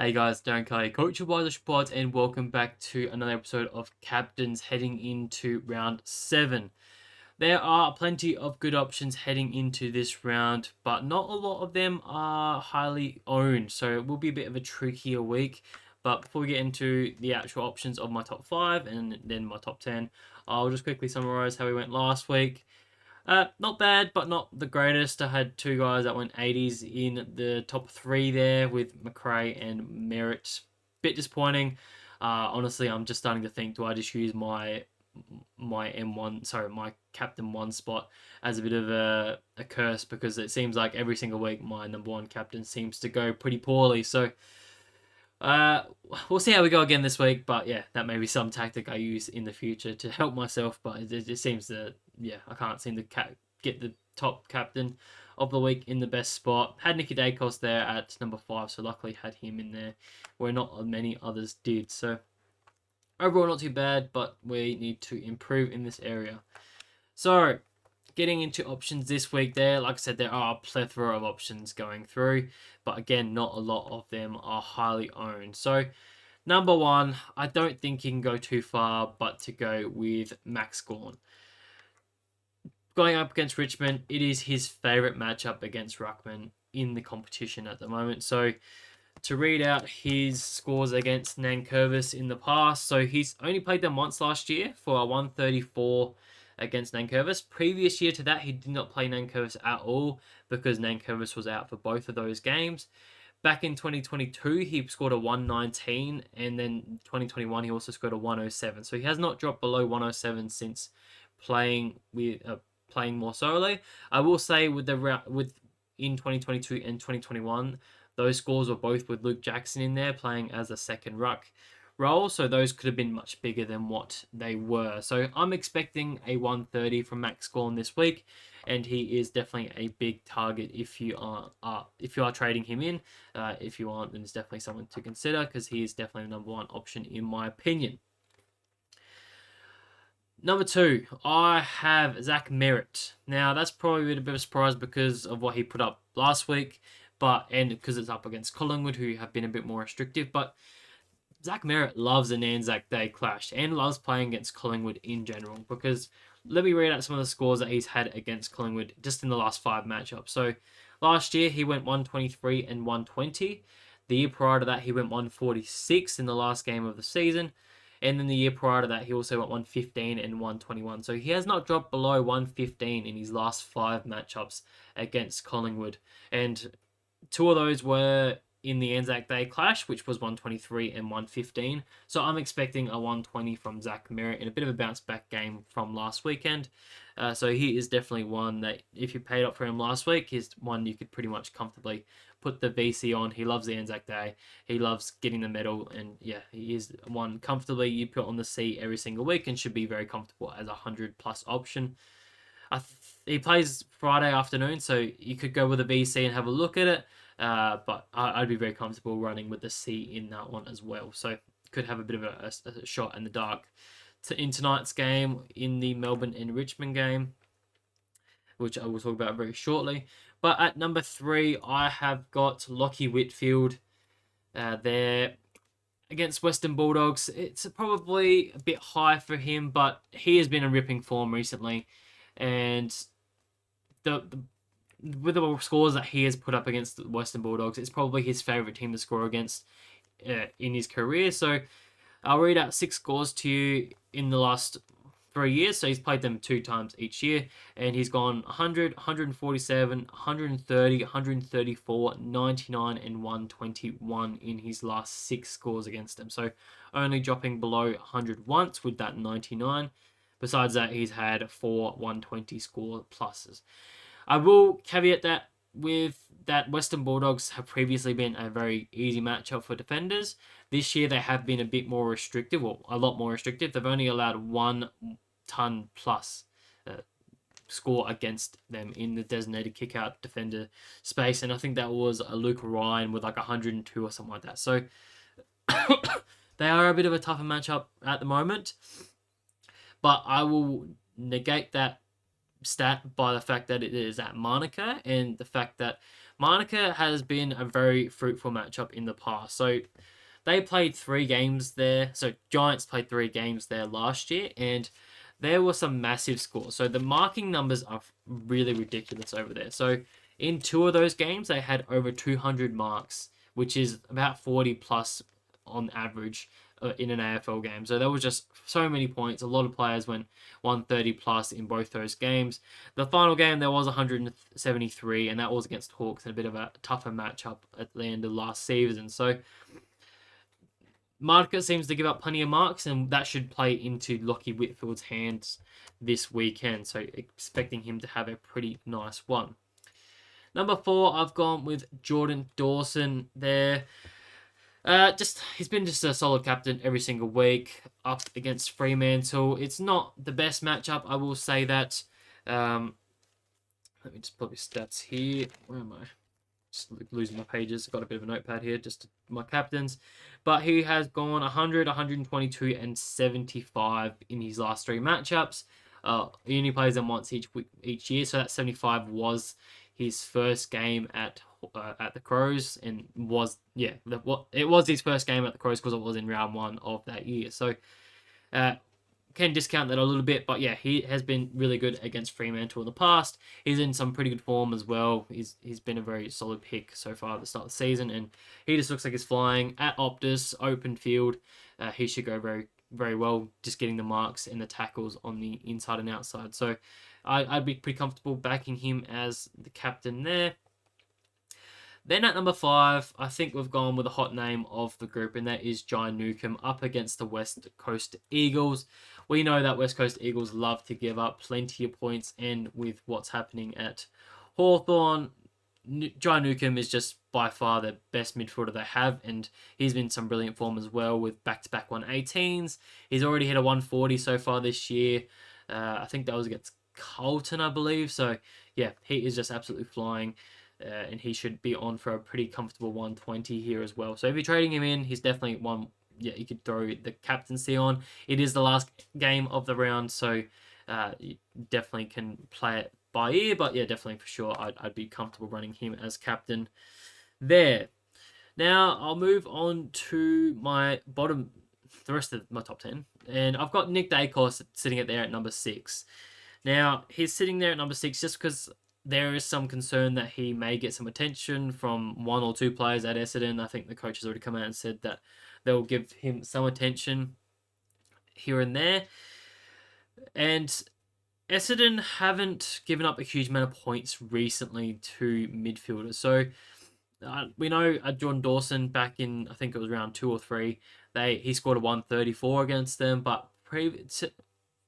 Hey guys, Darren Kelly, Coach of Wise Pods, and welcome back to another episode of Captains heading into round 7. There are plenty of good options heading into this round, but not a lot of them are highly owned, so it will be a bit of a trickier week. But before we get into the actual options of my top 5 and then my top 10, I'll just quickly summarize how we went last week. Not bad, but not the greatest. I had two guys that went 80s in the top 3 there with McRae and Merritt. Bit disappointing. Honestly, I'm just starting to think, do I just use my captain 1 spot as a bit of a curse, because it seems like every single week my number 1 captain seems to go pretty poorly. So we'll see how we go again this week, but yeah, that may be some tactic I use in the future to help myself, but it just seems that, yeah, I can't seem to get the top captain of the week in the best spot. Had Nicky Dacos there at number 5, so luckily had him in there where not many others did. So overall, not too bad, but we need to improve in this area. So getting into options this week there, like I said, there are a plethora of options going through, but again, not a lot of them are highly owned. So number 1, I don't think you can go too far but to go with Max Gawn. Going up against Richmond, it is his favourite matchup against Ruckman in the competition at the moment. So to read out his scores against Nankervis in the past, so he's only played them once last year for a 134 against Nankervis. Previous year to that, he did not play Nankervis at all because Nankervis was out for both of those games. Back in 2022, he scored a 119, and then 2021 he also scored a 107. So he has not dropped below 107 since playing more solo. I will say in 2022 and 2021, those scores were both with Luke Jackson in there playing as a second ruck role, so those could have been much bigger than what they were. So I'm expecting a 130 from Max Gawn this week, and he is definitely a big target if you are trading him in. If you aren't, then it's definitely someone to consider because he is definitely the number 1 option in my opinion. Number 2, I have Zach Merritt. Now, that's probably a bit of a surprise because of what he put up last week, and because it's up against Collingwood, who have been a bit more restrictive. But Zach Merritt loves an Anzac Day clash and loves playing against Collingwood in general, because let me read out some of the scores that he's had against Collingwood just in the last 5 matchups. So last year, he went 123 and 120. The year prior to that, he went 146 in the last game of the season. And then the year prior to that, he also went 115 and 121. So he has not dropped below 115 in his last 5 matchups against Collingwood. And 2 of those were in the Anzac Day clash, which was 123 and 115. So I'm expecting a 120 from Zach Merritt in a bit of a bounce back game from last weekend. So he is definitely one that if you paid up for him last week, he's one you could pretty much comfortably put the VC on. He loves the Anzac Day. He loves getting the medal. And yeah, he is one comfortably you put on the C every single week and should be very comfortable as a 100+ option. He plays Friday afternoon, so you could go with a VC and have a look at it. But I'd be very comfortable running with the C in that one as well. So could have a bit of a shot in the dark in tonight's game, in the Melbourne and Richmond game, which I will talk about very shortly. But at number 3, I have got Lockie Whitfield there against Western Bulldogs. It's probably a bit high for him, but he has been in ripping form recently. And with the scores that he has put up against the Western Bulldogs, it's probably his favourite team to score against in his career. So I'll read out 6 scores to you in the last 3 years. So he's played them 2 times each year, and he's gone 100, 147, 130, 134, 99, and 121 in his last 6 scores against them. So only dropping below 100 once with that 99. Besides that, he's had 4 120 score pluses. I will caveat that with that Western Bulldogs have previously been a very easy matchup for defenders. This year they have been a bit more restrictive, or a lot more restrictive. They've only allowed 1 ton plus score against them in the designated kick-out defender space, and I think that was a Luke Ryan with like 102 or something like that. So they are a bit of a tougher matchup at the moment, but I will negate that stat by the fact that it is at Monica and the fact that Monica has been a very fruitful matchup in the past. So they played 3 games there. So Giants played 3 games there last year, and there were some massive scores. So the marking numbers are really ridiculous over there. So in 2 of those games, they had over 200 marks, which is about 40 plus on average in an AFL game. So there was just so many points. A lot of players went 130 plus in both those games. The final game, there was 173, and that was against Hawks, and a bit of a tougher matchup at the end of last season. So Market seems to give up plenty of marks, and that should play into Lockie Whitfield's hands this weekend. So expecting him to have a pretty nice one. Number 4, I've gone with Jordan Dawson there. He's been just a solid captain every single week up against Fremantle. It's not the best matchup, I will say that. Let me just put his stats here. Where am I? Just losing my pages. I've got a bit of a notepad here, just my captains. But he has gone 100, 122, and 75 in his last 3 matchups. He only plays them once each year, so that 75 was his first game at the Crows, and it was his first game at the Crows because it was in round 1 of that year. So can discount that a little bit, but yeah, he has been really good against Fremantle in the past. He's in some pretty good form as well. He's been a very solid pick so far at the start of the season, and he just looks like he's flying at Optus, open field. He should go very, very well, just getting the marks and the tackles on the inside and outside. So I'd be pretty comfortable backing him as the captain there. Then at number 5, I think we've gone with a hot name of the group, and that is Jai Newcomb up against the West Coast Eagles. We know that West Coast Eagles love to give up plenty of points, and with what's happening at Hawthorn, Jai Newcomb is just by far the best midfielder they have, and he's been in some brilliant form as well with back-to-back 118s. He's already hit a 140 so far this year. I think that was against Carlton, I believe. So, yeah, he is just absolutely flying. And he should be on for a pretty comfortable 120 here as well. So if you're trading him in, he's definitely one. Yeah, you could throw the captaincy on. It is the last game of the round, so you definitely can play it by ear. But yeah, definitely for sure, I'd be comfortable running him as captain there. Now I'll move on to my the rest of my top 10, and I've got Nick Dacos sitting there at number 6. Now he's sitting there at number 6 just because there is some concern that he may get some attention from 1 or 2 players at Essendon. I think the coach has already come out and said that they'll give him some attention here and there. And Essendon haven't given up a huge amount of points recently to midfielders. So we know Jordan Dawson back in, I think it was round 2 or 3, he scored a 134 against them, but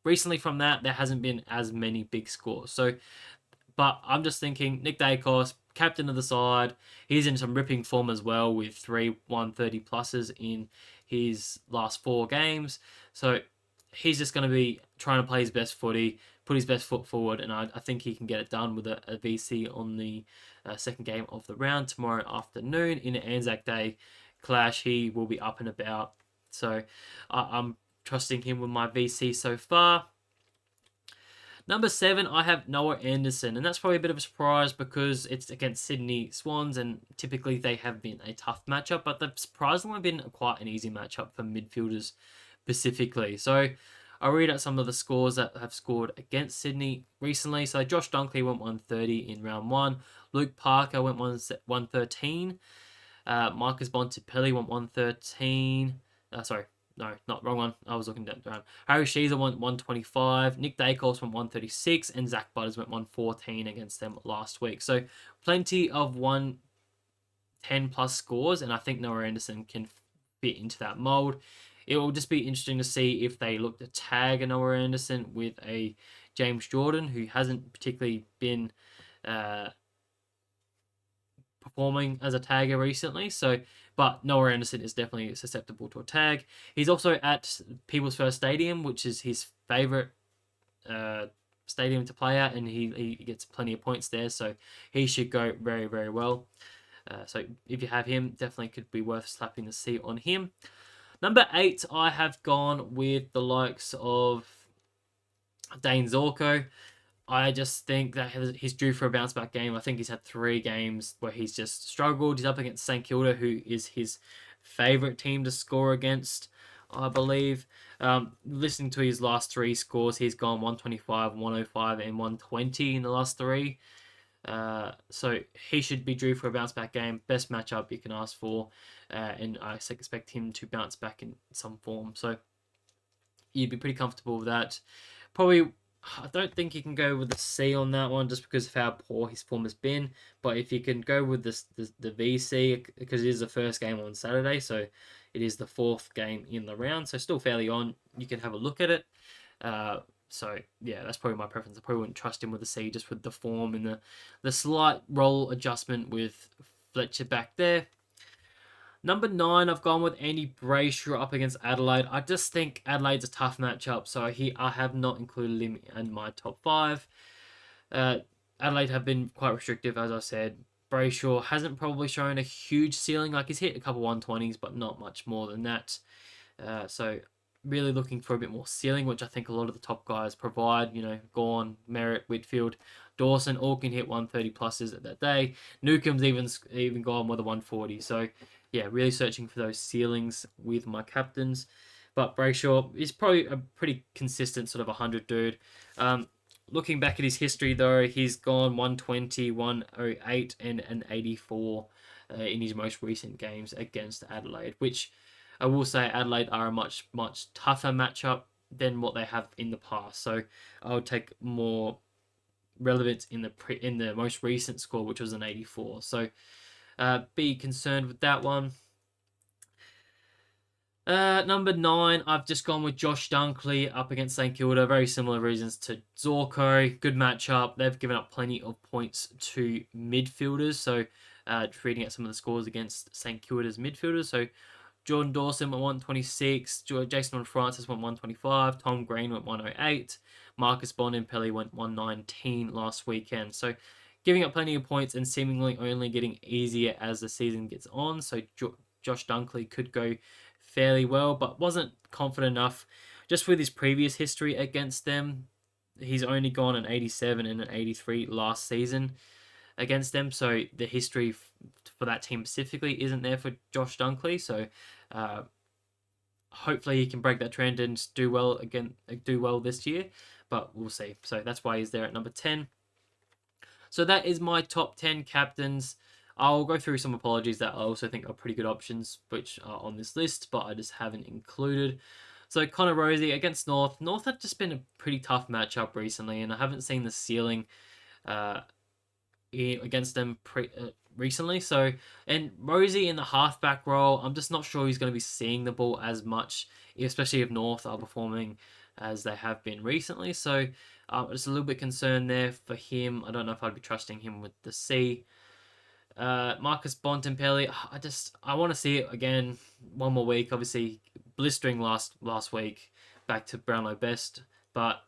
recently from that, there hasn't been as many big scores. So but I'm just thinking, Nick Dacos, captain of the side, he's in some ripping form as well with 3 130 pluses in his last 4 games. So he's just going to be trying to play his best footy, put his best foot forward, and I think he can get it done with a VC on the second game of the round tomorrow afternoon in an Anzac Day clash. He will be up and about. So I'm trusting him with my VC so far. Number 7, I have Noah Anderson, and that's probably a bit of a surprise because it's against Sydney Swans, and typically they have been a tough matchup, but they've surprisingly been quite an easy matchup for midfielders specifically. So I'll read out some of the scores that have scored against Sydney recently. So Josh Dunkley went 130 in round 1. Luke Parker went 113. Marcus Bontempelli went 113. No, wrong one. I was looking down. Harry Sheezer went 125. Nick Dacos went 136. And Zach Butters went 114 against them last week. So plenty of 110 plus scores. And I think Noah Anderson can fit into that mold. It will just be interesting to see if they look to tag a Noah Anderson with a James Jordan, who hasn't particularly been performing as a tagger recently. But Noah Anderson is definitely susceptible to a tag. He's also at People's First Stadium, which is his favourite stadium to play at, and he gets plenty of points there, so he should go very, very well. So if you have him, definitely could be worth slapping the C on him. Number 8, I have gone with the likes of Dane Zorko. I just think that he's due for a bounce back game. I think he's had 3 games where he's just struggled. He's up against St Kilda, who is his favourite team to score against, I believe. Listening to his last 3 scores, he's gone 125, 105, and 120 in the last 3. So he should be due for a bounce back game. Best matchup you can ask for, and I expect him to bounce back in some form. So you'd be pretty comfortable with that. Probably, I don't think you can go with the C on that one just because of how poor his form has been. But if you can go with the VC, because it is the first game on Saturday, so it is the 4th game in the round, so still fairly on. You can have a look at it. So yeah, that's probably my preference. I probably wouldn't trust him with the C just with the form and the slight role adjustment with Fletcher back there. Number 9, I've gone with Andy Brayshaw up against Adelaide. I just think Adelaide's a tough matchup, so I have not included him in my top 5. Adelaide have been quite restrictive, as I said. Brayshaw hasn't probably shown a huge ceiling. Like, he's hit a couple 120s, but not much more than that. So really looking for a bit more ceiling, which I think a lot of the top guys provide. You know, Gawn, Merritt, Whitfield, Dawson all can hit 130 pluses at that day. Newcom's even gone with a 140. So yeah, really searching for those ceilings with my captains. But Brayshaw is probably a pretty consistent sort of 100 dude. Looking back at his history though, he's gone 120, 108, and an 84 in his most recent games against Adelaide, which I will say Adelaide are a much tougher matchup than what they have in the past. So I would take more relevance in the most recent score, which was an 84. So be concerned with that one. Number 9, I've just gone with Josh Dunkley up against St Kilda. Very similar reasons to Zorko. Good matchup. They've given up plenty of points to midfielders. So reading out some of the scores against St Kilda's midfielders. So Jordan Dawson went 126, Jason Francis went 125, Tom Green went 108, Marcus Bontempelli went 119 last weekend. So giving up plenty of points and seemingly only getting easier as the season gets on. So Josh Dunkley could go fairly well, but wasn't confident enough. Just with his previous history against them, he's only gone an 87 and an 83 last season against them. So the history for that team specifically isn't there for Josh Dunkley. So hopefully he can break that trend and do well this year. But we'll see. So that's why he's there at number 10. So that is my top 10 captains. I'll go through some apologies that I also think are pretty good options, which are on this list, but I just haven't included. So Connor Rosie against North. North have just been a pretty tough matchup recently, and I haven't seen the ceiling against them recently. So, and Rosie in the halfback role, I'm just not sure he's going to be seeing the ball as much, especially if North are performing as they have been recently. So, just a little bit concerned there for him. I don't know if I'd be trusting him with the C. Marcus Bontempelli, I want to see it again one more week. Obviously, blistering last week, back to Brownlow best, but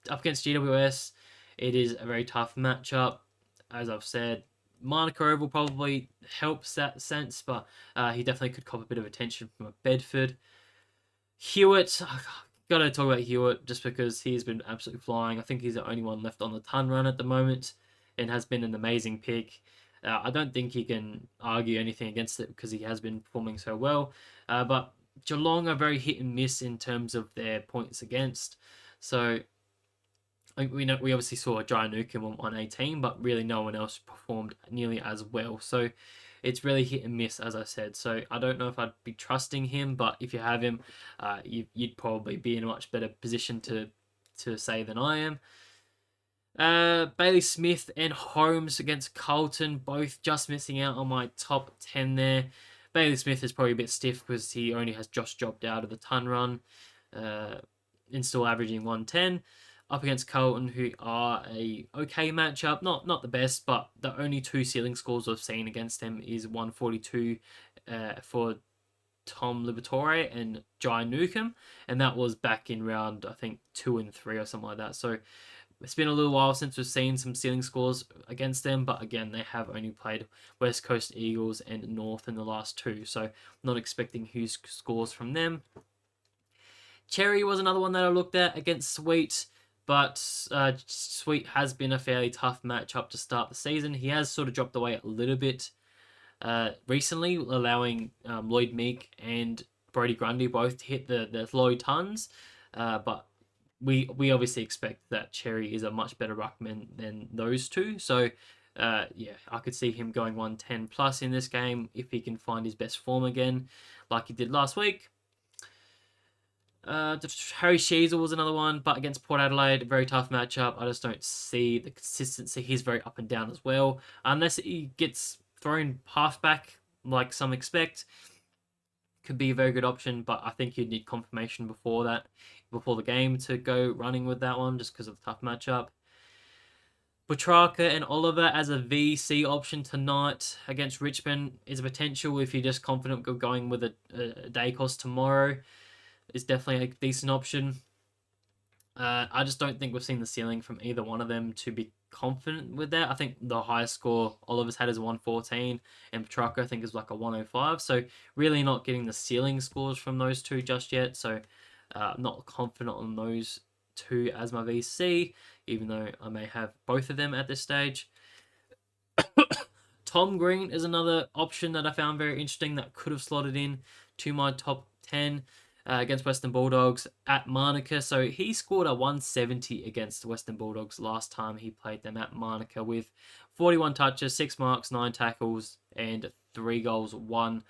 up against GWS, it is a very tough matchup. As I've said, Monica Oval probably helps that sense, but he definitely could cop a bit of attention from a Bedford. Hewitt, gotta talk about Hewitt just because he's been absolutely flying. I think he's the only one left on the ton run at the moment and has been an amazing pick. I don't think he can argue anything against it because he has been performing so well. But Geelong are very hit and miss in terms of their points against. So we obviously saw Jai Newcomb on 118, but really no one else performed nearly as well. So it's really hit and miss, as I said. So I don't know if I'd be trusting him, but if you have him, you'd probably be in a much better position to say than I am. Bailey Smith and Holmes against Carlton, both just missing out on my top 10 there. Bailey Smith is probably a bit stiff because he only has just dropped out of the ton run and still averaging 110. Up against Carlton, who are a okay matchup, not the best, but the only 2 ceiling scores I've seen against them is 142 for Tom Liberatore and Jai Newcomb, and that was back in round, I think, 2 and 3 or something like that. So it's been a little while since we've seen some ceiling scores against them, but again, they have only played West Coast Eagles and North in the last 2, so not expecting huge scores from them. Cherry was another one that I looked at against Sweet. But Sweet has been a fairly tough matchup to start the season. He has sort of dropped away a little bit recently, allowing Lloyd Meek and Brody Grundy both to hit the low tons. But we obviously expect that Cherry is a much better ruckman than those two. So yeah, I could see him going 110 plus in this game if he can find his best form again, like he did last week. Harry Sheezel was another one, but against Port Adelaide, very tough matchup. I just don't see the consistency. He's very up and down as well. Unless he gets thrown halfback, like some expect, could be a very good option. But I think you'd need confirmation before the game to go running with that one, just because of the tough matchup. Petrarca and Oliver as a VC option tonight against Richmond is a potential if you're just confident of going with a Dacos tomorrow. Is definitely a decent option. I just don't think we've seen the ceiling from either one of them to be confident with that. I think the highest score Oliver's had is a 114, and Petrarca I think is like a 105. So really not getting the ceiling scores from those two just yet. So I'm not confident on those two as my VC, even though I may have both of them at this stage. Tom Green is another option that I found very interesting that could have slotted in to my top 10. Against Western Bulldogs at Manuka. So he scored a 170 against the Western Bulldogs last time he played them at Manuka with 41 touches, 6 marks, 9 tackles, and 3 goals, 1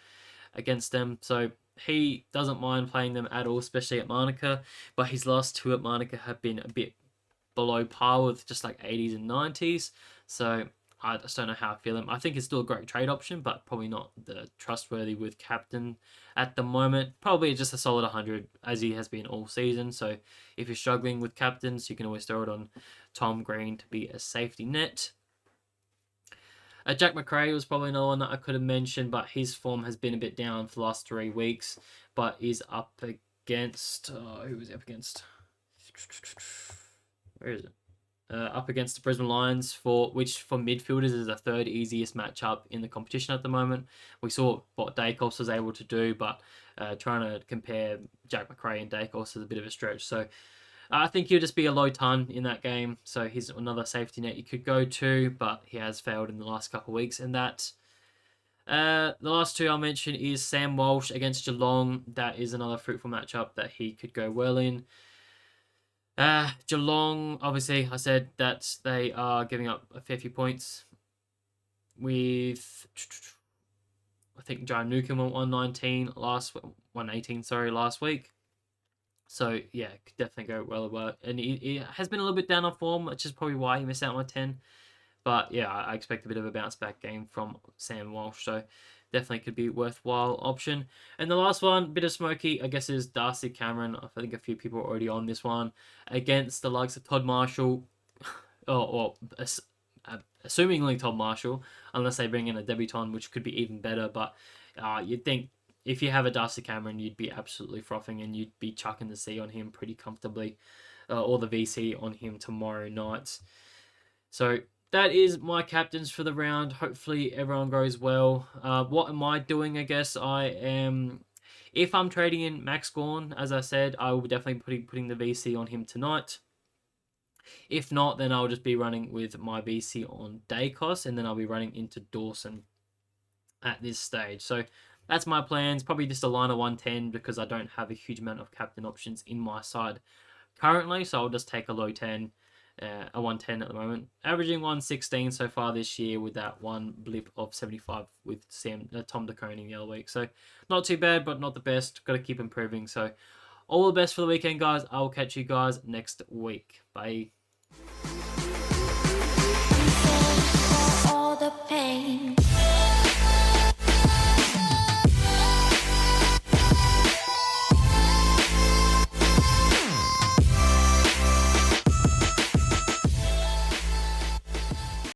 against them. So he doesn't mind playing them at all, especially at Manuka. But his last 2 at Manuka have been a bit below par with just like 80s and 90s. So I just don't know how I feel him. I think it's still a great trade option, but probably not the trustworthy with captain at the moment. Probably just a solid 100 as he has been all season. So if you're struggling with captains, you can always throw it on Tom Green to be a safety net. Jack McRae was probably another one that I could have mentioned, but his form has been a bit down for the last 3 weeks. But is up against... who was he up against? Where is it? Up against the Brisbane Lions, which for midfielders is the 3rd easiest matchup in the competition at the moment. We saw what Dacos was able to do, but trying to compare Jack McRae and Dacos is a bit of a stretch. So I think he'll just be a low ton in that game. So he's another safety net you could go to, but he has failed in the last couple of weeks. And that the last 2 I'll mention is Sam Walsh against Geelong. That is another fruitful matchup that he could go well in. Geelong, obviously, I said that they are giving up a fair few points with, I think John Newman went 118 last week. So, yeah, could definitely go well. And he has been a little bit down on form, which is probably why he missed out on 10. But, yeah, I expect a bit of a bounce back game from Sam Walsh. So, definitely could be a worthwhile option. And the last one, bit of smoky, I guess, is Darcy Cameron. I think a few people are already on this one. Against the likes of Todd Marshall, assumingly Todd Marshall, unless they bring in a debutant, which could be even better. But you'd think if you have a Darcy Cameron, you'd be absolutely frothing and you'd be chucking the C on him pretty comfortably, or the VC on him tomorrow night. So that is my captains for the round. Hopefully everyone goes well. What am I doing? I guess I am... If I'm trading in Max Gawn, as I said, I will be definitely putting the VC on him tonight. If not, then I'll just be running with my VC on Dacos, and then I'll be running into Dawson at this stage. So that's my plans. Probably just a line of 110 because I don't have a huge amount of captain options in my side currently. So I'll just take a low 10. A 110 at the moment, averaging 116 so far this year with that one blip of 75 with Tom DeConing the other week. So not too bad, but not the best. Got to keep improving. So all the best for the weekend, guys. I will catch you guys next week. Bye.